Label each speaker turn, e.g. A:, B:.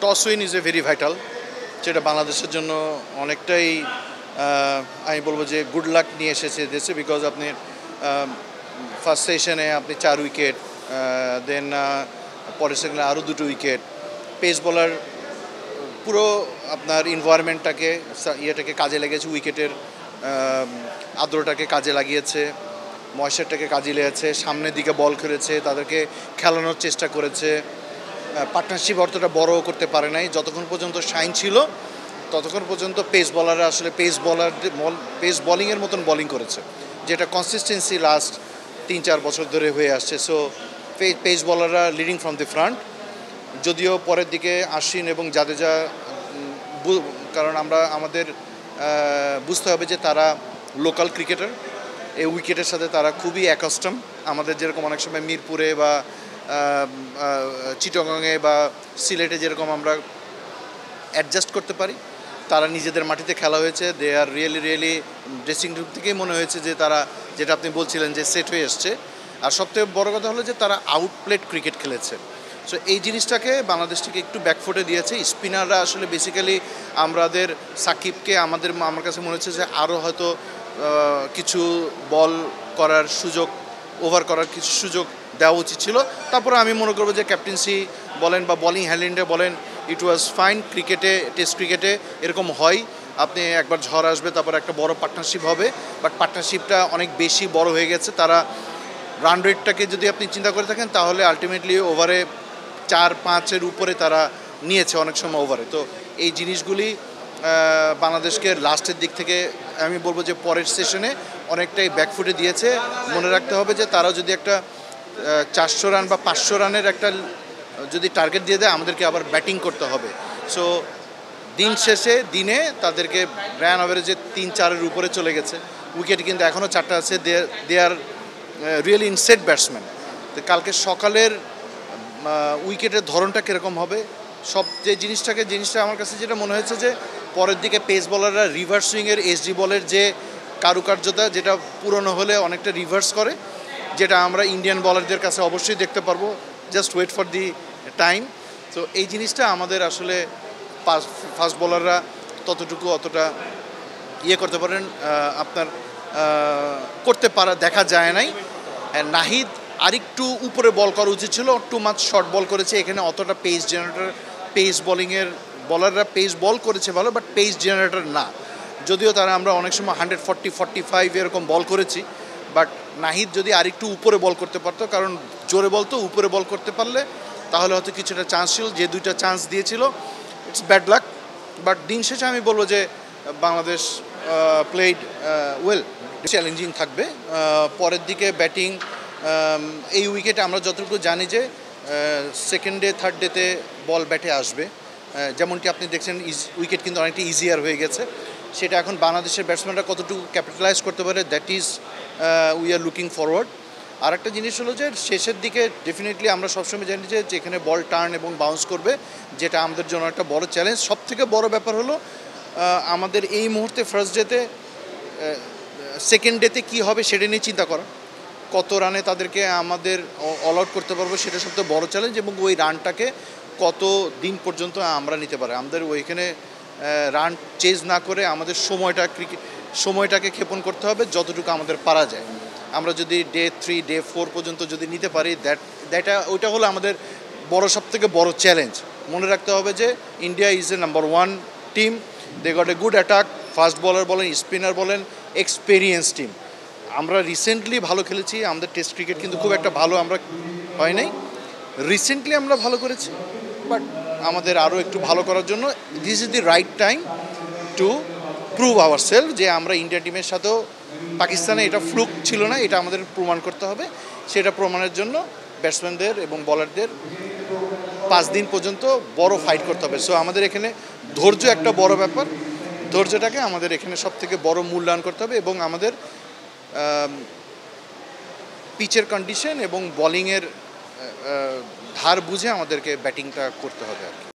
A: Toss win is a very vital, যেটা বাংলাদেশের জন্য অনেকটাই আমি বলবো যে গুড লাক নিয়ে এসেছে দেশে। বিকজ আপনি ফার্স্ট সেশনে আপনি 4 উইকেট, দেন পরের সেকেন্ডে আরও 2টো উইকেট। পেস বলার পুরো আপনার এনভায়রনমেন্টটাকে ইয়েটাকে কাজে লেগেছে, উইকেটের আদ্রটাকে কাজে লাগিয়েছে, ময়েশ্চারটাকে কাজে লেগেছে, সামনের দিকে বল করেছে, তাদেরকে খেলানোর চেষ্টা করেছে। পার্টনারশিপ অর্থটা বড় করতে পারে নাই। যতক্ষণ পর্যন্ত শাইন ছিল ততক্ষণ পর্যন্ত পেস বলাররা আসলে পেস বলিংয়ের মতন বলিং করেছে, যেটা কনসিস্টেন্সি লাস্ট 3-4 বছর ধরে হয়ে আসছে। সো পেস বলাররা লিডিং ফ্রম দি ফ্রন্ট। যদিও পরের দিকে আশ্বিন এবং জাদেজা, কারণ আমাদের বুঝতে হবে যে তারা লোকাল ক্রিকেটার, এই উইকেটের সাথে তারা খুবই অ্যাকাস্টম। আমাদের যেরকম অনেক সময় মিরপুরে বা চিটাগংয়ে বা সিলেটে যেরকম আমরা অ্যাডজাস্ট করতে পারি, তারা নিজেদের মাটিতে খেলা হয়েছে। দে আর রিয়েলি ড্রেসিং রুম থেকেই মনে হয়েছে যে তারা, যেটা আপনি বলছিলেন যে সেট হয়ে এসছে। আর সবথেকে বড় কথা হলো যে তারা আউটপ্লেড ক্রিকেট খেলেছে। সো এই জিনিসটাকে বাংলাদেশটাকে একটু ব্যাকফুটে দিয়েছে। স্পিনাররা আসলে বেসিক্যালি আমাদের সাকিবকে আমার কাছে মনে হচ্ছে যে আরও হয়তো কিছু বল করার সুযোগ, ওভার করার কিছু সুযোগ দেওয়া উচিত ছিল। তারপরে আমি মনে করবো যে ক্যাপ্টেন্সি বলেন বা বলিং হ্যান্ডলিংয়ে বলেন, ইট ওয়াজ ফাইন। ক্রিকেটে, টেস্ট ক্রিকেটে এরকম হয়, আপনি একবার ঝড় আসবে, তারপর একটা বড় পার্টনারশিপ হবে, বাট পার্টনারশিপটা অনেক বেশি বড় হয়ে গেছে। তারা রান রেটটাকে যদি আপনি চিন্তা করে থাকেন, তাহলে আলটিমেটলি ওভারে 4-5-এর উপরে তারা নিয়েছে অনেক সময় ওভারে। তো এই জিনিসগুলি বাংলাদেশকে লাস্টের দিক থেকে আমি বলবো যে পরের সেশনে অনেকটাই ব্যাকফুটে দিয়েছে। মনে রাখতে হবে যে তারা যদি একটা 400 রান বা 500 রানের একটা যদি টার্গেট দিয়ে দেয়, আমাদেরকে আবার ব্যাটিং করতে হবে। সো দিন শেষে দিনে তাদেরকে রান অ্যাভারেজে 3-4-এর উপরে চলে গেছে। উইকেট কিন্তু এখনও 4টা আছে। দে আর রিয়েলি ইনসেট ব্যাটসম্যান। তো কালকে সকালের উইকেটের ধরনটা কীরকম হবে, সব যে জিনিসটা আমার কাছে যেটা মনে হয়েছে যে পরের দিকে পেস বলাররা রিভার্স সুইংয়ের এসডি বলের যে কারুকার্যতা, যেটা পুরনো হলে অনেকটা রিভার্স করে, যেটা আমরা ইন্ডিয়ান বলারদের কাছে অবশ্যই দেখতে পারবো। Just wait for the time. তো এই জিনিসটা আমাদের আসলে ফাস্ট বলাররা অতটা ইয়ে করতে পারেন, আপনার করতে পারা দেখা যায় নাই। নাহিদ আরেকটু উপরে বল করা উচিত ছিল, টু মাচ শর্ট বল করেছে। এখানে অতটা পেস বলিংয়ের বলাররা পেস বল করেছে ভালো, বাট পেস জেনারেটর না। যদিও আমরা অনেক সময় 140-45 এরকম বল করেছি, বাট নাহিদ যদি আরেকটু উপরে বল করতে পারতো, কারণ জোরে বল তো, উপরে বল করতে পারলে তাহলে হয়তো কিছুটা চান্স ছিল। যে 2টা চান্স দিয়েছিল, ইটস ব্যাড লাক। বাট দিন শেষে আমি বলবো যে বাংলাদেশ প্লেড ওয়েল। চ্যালেঞ্জিং থাকবে পরের দিকে ব্যাটিং। এই উইকেটে আমরা যতটুকু জানি যে সেকেন্ড ডে থার্ড ডেতে বল ব্যাটে আসবে, যেমনটি আপনি দেখছেন উইকেট কিন্তু অনেকটা ইজিয়ার হয়ে গেছে। সেটা এখন বাংলাদেশের ব্যাটসম্যানরা কতটুকু ক্যাপিটালাইজ করতে পারে, that is we are looking forward. আর একটা জিনিস হলো যে শেষের দিকে ডেফিনেটলি আমরা সবসময় জানি যে যেখানে বল টার্ন এবং বাউন্স করবে, যেটা আমাদের জন্য একটা বড় চ্যালেঞ্জ। সবথেকে বড় ব্যাপার হলো আমাদের এই মুহূর্তে ফার্স্ট ডেতে, সেকেন্ড ডেতে কী হবে সেটা নিয়ে চিন্তা করা। কত রানে তাদেরকে আমাদের অল আউট করতে পারবো, সেটা সবথেকে বড় চ্যালেঞ্জ। এবং ওই রানটাকে কত দিন পর্যন্ত আমরা নিতে পারি। আমাদের ওইখানে রান চেজ না করে আমাদের সময়টাকে ক্ষেপণ করতে হবে যতটুকু আমাদের পারা যায়। আমরা যদি ডে 3, ডে 4 পর্যন্ত যদি নিতে পারি, ওইটা হলো আমাদের সবথেকে বড় চ্যালেঞ্জ। মনে রাখতে হবে যে India is a number 1 team. They got a good attack, fast bowler বলেন, স্পিনার বলেন, এক্সপেরিয়েন্স টিম। আমরা রিসেন্টলি ভালো খেলেছি, আমাদের টেস্ট ক্রিকেট কিন্তু খুব একটা ভালো আমরা হয় নাই। রিসেন্টলি আমরা ভালো করেছি, বাট আমাদের আরও একটু ভালো করার জন্য this is the right time to prove our self, যে আমরা ইন্ডিয়া টিমের সাথেও পাকিস্তানে এটা ফ্লুক ছিল না, এটা আমাদের প্রমাণ করতে হবে। সেটা প্রমাণের জন্য ব্যাটসম্যানদের এবং বলারদের 5 দিন পর্যন্ত বড় ফাইট করতে হবে। সো আমাদের এখানে ধৈর্য একটা বড় ব্যাপার। ধৈর্যটাকে আমাদের এখানে সবথেকে বড় মূল্যায়ন করতে হবে, এবং আমাদের পিচের কন্ডিশন এবং বলিংয়ের ধার বুঝে আমাদেরকে ব্যাটিংটা করতে হবে আর কি।